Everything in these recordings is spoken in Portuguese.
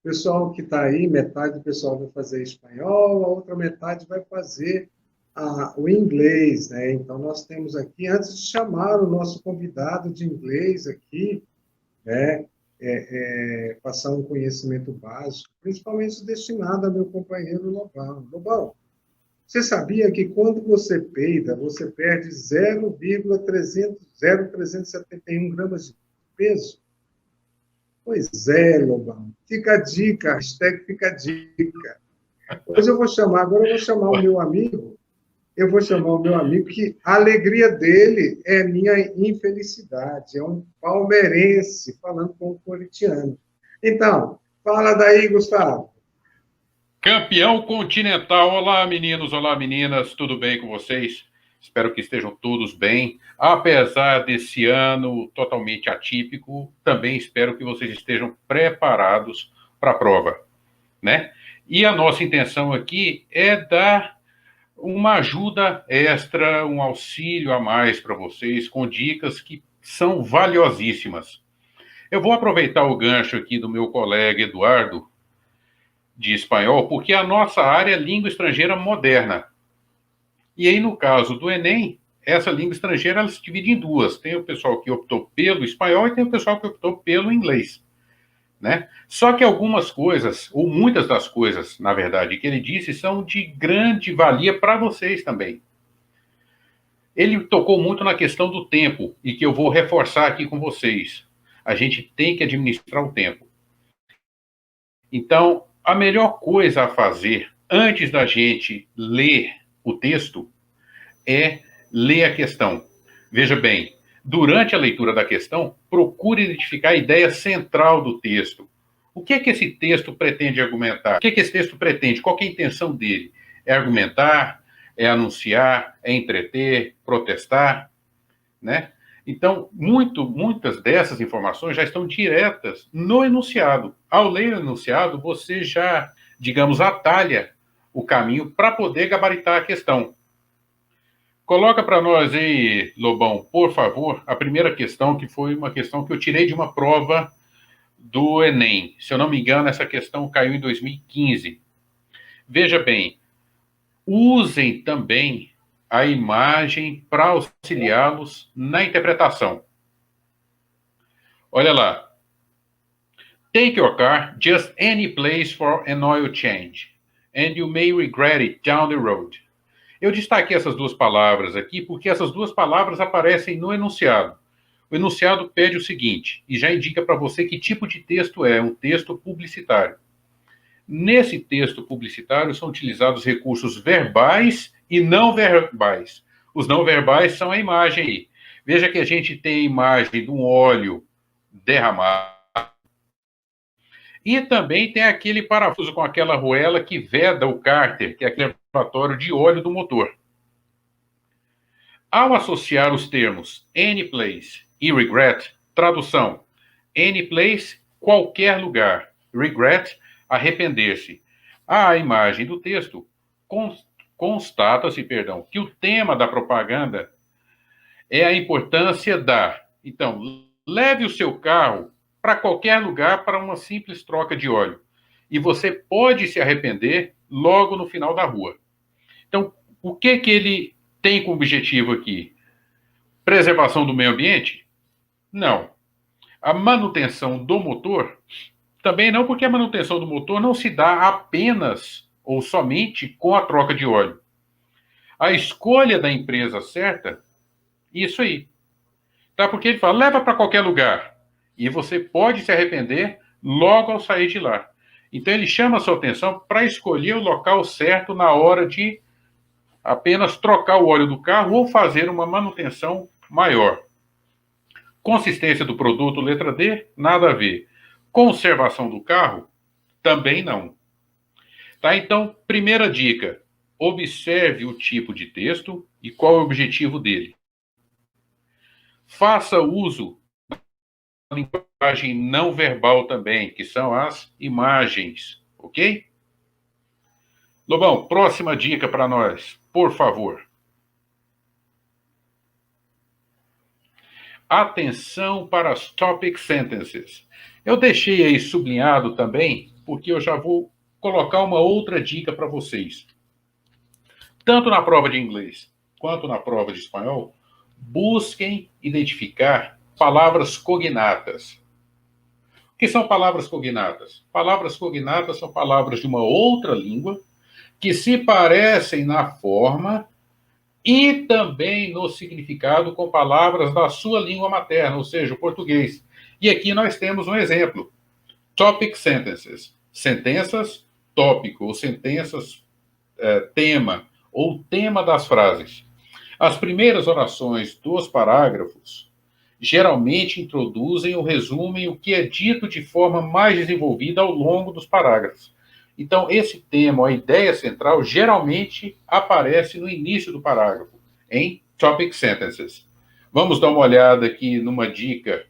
pessoal que está aí, metade do pessoal vai fazer espanhol, a outra metade vai fazer o inglês, né? Então, nós temos aqui, antes de chamar o nosso convidado de inglês aqui, né? Passar um conhecimento básico, principalmente destinado ao meu companheiro Lobão. Lobão, você sabia que quando você peida, você perde 0,371 gramas de peso? Pois é, Lobão. Fica a dica, hashtag fica a dica. Agora eu vou chamar o meu amigo, eu vou chamar o meu amigo que a alegria dele é minha infelicidade, é um palmeirense falando com um corintiano. Então, fala daí, Gustavo. Campeão continental. Olá, meninos, olá, meninas, tudo bem com vocês? Espero que estejam todos bem. Apesar desse ano totalmente atípico, também espero que vocês estejam preparados para a prova, né? E a nossa intenção aqui é dar uma ajuda extra, um auxílio a mais para vocês, com dicas que são valiosíssimas. Eu vou aproveitar o gancho aqui do meu colega Eduardo, de espanhol, porque a nossa área é língua estrangeira moderna. E aí, no caso do Enem, essa língua estrangeira ela se divide em duas. Tem o pessoal que optou pelo espanhol e tem o pessoal que optou pelo inglês, né? Só que algumas coisas, ou muitas das coisas, na verdade, que ele disse são de grande valia para vocês também. Ele tocou muito na questão do tempo, e que eu vou reforçar aqui com vocês. A gente tem que administrar o tempo. Então, a melhor coisa a fazer antes da gente ler o texto é ler a questão. Veja bem, durante a leitura da questão, procure identificar a ideia central do texto. O que é que esse texto pretende argumentar? O que é que esse texto pretende? Qual é a intenção dele? É argumentar? É anunciar? É entreter? Protestar? Né? Então, muitas dessas informações já estão diretas no enunciado. Ao ler o enunciado, você já, digamos, atalha o caminho para poder gabaritar a questão. Coloca para nós aí, Lobão, por favor, a primeira questão, que foi uma questão que eu tirei de uma prova do Enem. Se eu não me engano, essa questão caiu em 2015. Veja bem, usem também a imagem para auxiliá-los na interpretação. Olha lá. Take your car just any place for an oil change, and you may regret it down the road. Eu destaquei essas duas palavras aqui porque essas duas palavras aparecem no enunciado. O enunciado pede o seguinte, e já indica para você que tipo de texto é, um texto publicitário. Nesse texto publicitário são utilizados recursos verbais e não verbais. Os não verbais são a imagem aí. Veja que a gente tem a imagem de um óleo derramado, e também tem aquele parafuso com aquela arruela que veda o cárter, que é aquele reservatório de óleo do motor. Ao associar os termos any place e regret, tradução: any place, qualquer lugar, regret, arrepender-se. À imagem do texto, constata-se, que o tema da propaganda é a importância da. Então, leve o seu carro para qualquer lugar para uma simples troca de óleo. E você pode se arrepender logo no final da rua. Então, o que que ele tem como objetivo aqui? Preservação do meio ambiente? Não. A manutenção do motor? Também não, porque a manutenção do motor não se dá apenas ou somente com a troca de óleo. A escolha da empresa certa, isso aí. Tá? Porque ele fala, leva para qualquer lugar. E você pode se arrepender logo ao sair de lá. Então ele chama a sua atenção para escolher o local certo na hora de apenas trocar o óleo do carro ou fazer uma manutenção maior. Consistência do produto, letra D, nada a ver. Conservação do carro, também não. Tá? Então, primeira dica, observe o tipo de texto e qual é o objetivo dele. Faça uso da linguagem não verbal também, que são as imagens, ok? Lobão, próxima dica para nós, por favor. Atenção para as topic sentences. Eu deixei aí sublinhado também porque eu já vou colocar uma outra dica para vocês. Tanto na prova de inglês quanto na prova de espanhol, busquem identificar palavras cognatas. O que são palavras cognatas? Palavras cognatas são palavras de uma outra língua que se parecem na forma e também no significado com palavras da sua língua materna, ou seja, o português. E aqui nós temos um exemplo. Topic sentences. Sentenças tópico, ou sentenças tema, ou tema das frases. As primeiras orações dos parágrafos geralmente introduzem ou resumem o que é dito de forma mais desenvolvida ao longo dos parágrafos. Então, esse tema, a ideia central, geralmente aparece no início do parágrafo, em topic sentences. Vamos dar uma olhada aqui numa dica.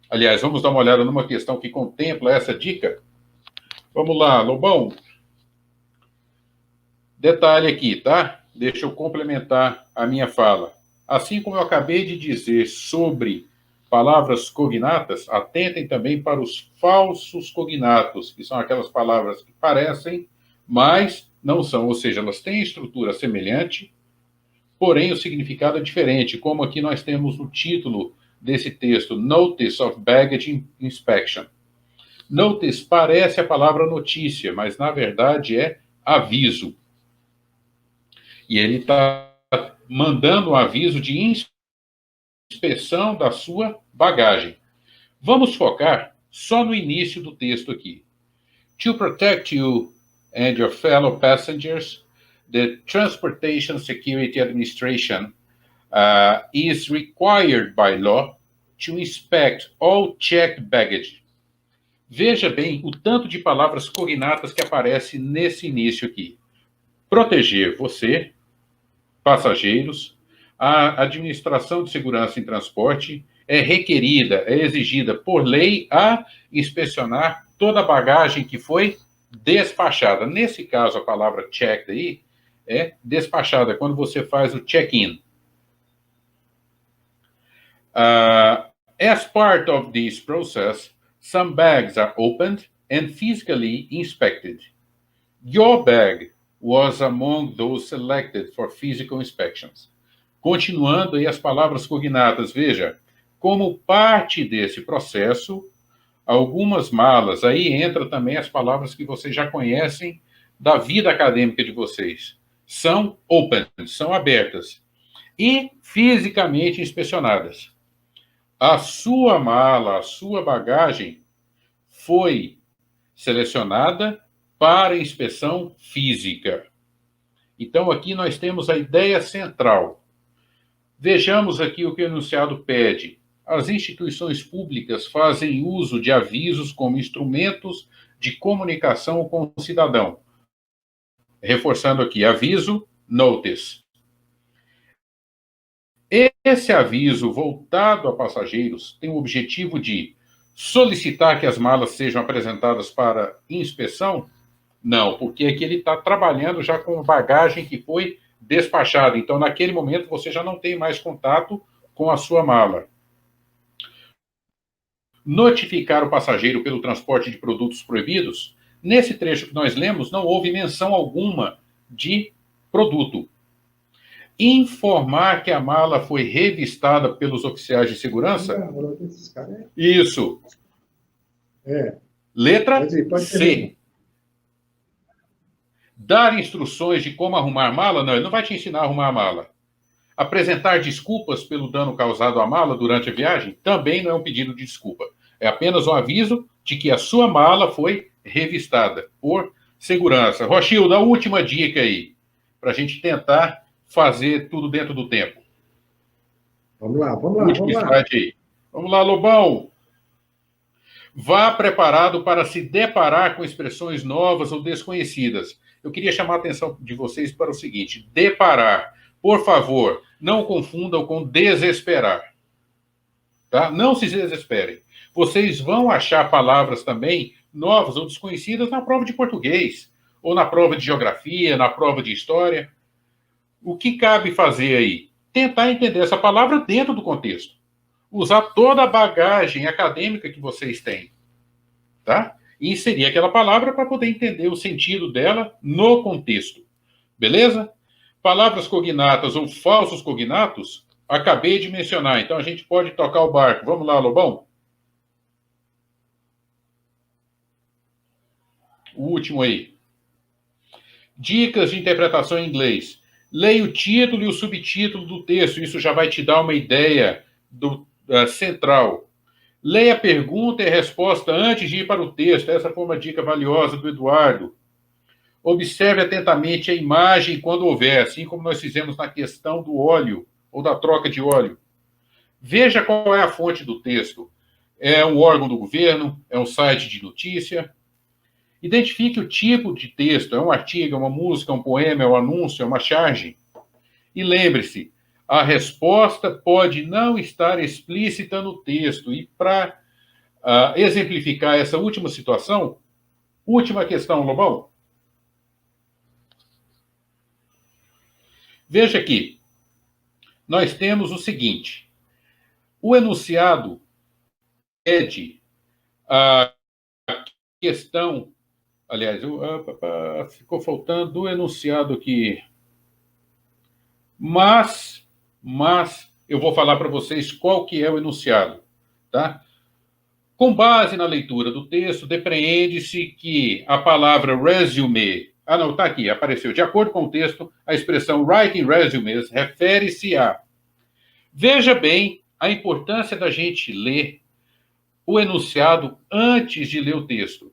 Aliás, vamos dar uma olhada numa questão que contempla essa dica. Vamos lá, Lobão. Detalhe aqui, tá? Deixa eu complementar a minha fala. Assim como eu acabei de dizer sobre palavras cognatas, atentem também para os falsos cognatos, que são aquelas palavras que parecem, mas não são, ou seja, elas têm estrutura semelhante, porém o significado é diferente, como aqui nós temos no título desse texto, Notice of Baggage Inspection. Notice parece a palavra notícia, mas na verdade é aviso. E ele está mandando um aviso de inspeção da sua bagagem. Vamos focar só no início do texto aqui. To protect you and your fellow passengers, the Transportation Security Administration is required by law to inspect all checked baggage. Veja bem o tanto de palavras cognatas que aparece nesse início aqui. Proteger você, passageiros, a administração de segurança em transporte é requerida, é exigida por lei a inspecionar toda a bagagem que foi despachada. Nesse caso, a palavra checked aí é despachada, quando você faz o check-in. As part of this process, some bags are opened and physically inspected. Your bag was among those selected for physical inspections. Continuando aí as palavras cognatas, veja, como parte desse processo, algumas malas, aí entra também as palavras que vocês já conhecem da vida acadêmica de vocês, são open, são abertas, e fisicamente inspecionadas. A sua mala, a sua bagagem foi selecionada para inspeção física. Então, aqui nós temos a ideia central. Vejamos aqui o que o enunciado pede. As instituições públicas fazem uso de avisos como instrumentos de comunicação com o cidadão. Reforçando aqui, aviso, notice. Esse aviso voltado a passageiros tem o objetivo de solicitar que as malas sejam apresentadas para inspeção? Não, porque aqui ele está trabalhando já com bagagem que foi despachada. Então, naquele momento, você já não tem mais contato com a sua mala. Notificar o passageiro pelo transporte de produtos proibidos? Nesse trecho que nós lemos, não houve menção alguma de produto. Informar que a mala foi revistada pelos oficiais de segurança? Isso. Letra pode C. Dar instruções de como arrumar a mala? Não, ele não vai te ensinar a arrumar a mala. Apresentar desculpas pelo dano causado à mala durante a viagem? Também não é um pedido de desculpa. É apenas um aviso de que a sua mala foi revistada por segurança. Rochilda, a última dica aí, para a gente tentar fazer tudo dentro do tempo. Vamos lá. Último slide aí. Vamos lá, Lobão. Vá preparado para se deparar com expressões novas ou desconhecidas. Eu queria chamar a atenção de vocês para o seguinte: deparar. Por favor, não confundam com desesperar. Tá? Não se desesperem. Vocês vão achar palavras também novas ou desconhecidas na prova de português, ou na prova de geografia, na prova de história. O que cabe fazer aí? Tentar entender essa palavra dentro do contexto. Usar toda a bagagem acadêmica que vocês têm. Tá? e inserir aquela palavra para poder entender o sentido dela no contexto. Beleza? Palavras cognatas ou falsos cognatos, acabei de mencionar. Então, a gente pode tocar o barco. Vamos lá, Lobão? O último aí. Dicas de interpretação em inglês. Leia o título e o subtítulo do texto. Isso já vai te dar uma ideia central. Leia a pergunta e a resposta antes de ir para o texto. Essa foi uma dica valiosa do Eduardo. Observe atentamente a imagem quando houver, assim como nós fizemos na questão do óleo, ou da troca de óleo. Veja qual é a fonte do texto. É um órgão do governo? É um site de notícia? Identifique o tipo de texto. É um artigo, é uma música, é um poema, é um anúncio, é uma charge? E lembre-se, a resposta pode não estar explícita no texto. E para exemplificar essa última situação, última questão, Lobão. Veja aqui, nós temos o seguinte, o enunciado pede a questão, aliás, ficou faltando o enunciado aqui, mas eu vou falar para vocês qual que é o enunciado, tá? Com base na leitura do texto, depreende-se que a palavra resume, não, está aqui, apareceu. De acordo com o texto, a expressão writing resumes refere-se a... Veja bem a importância da gente ler o enunciado antes de ler o texto.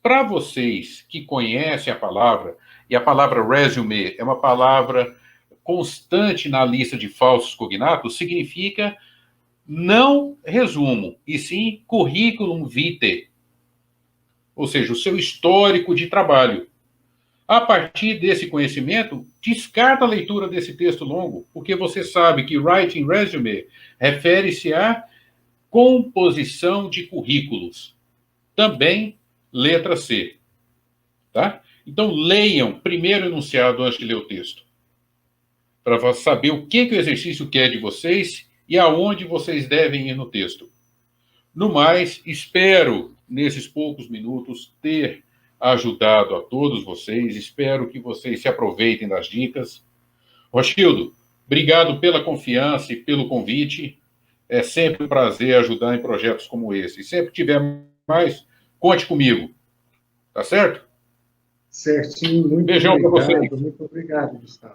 Para vocês que conhecem a palavra, e a palavra resume é uma palavra constante na lista de falsos cognatos, significa não resumo, e sim curriculum vitae, ou seja, o seu histórico de trabalho. A partir desse conhecimento, descarta a leitura desse texto longo, porque você sabe que writing resume refere-se à composição de currículos. Também letra C. Tá? Então, leiam primeiro o enunciado antes de ler o texto, para saber o que o exercício quer de vocês e aonde vocês devem ir no texto. No mais, espero, nesses poucos minutos, ter ajudado a todos vocês. Espero que vocês se aproveitem das dicas. Rochildo, obrigado pela confiança e pelo convite. É sempre um prazer ajudar em projetos como esse. E sempre que tiver mais, conte comigo. Tá certo? Certinho. Muito Beijão para vocês. Muito obrigado, Gustavo.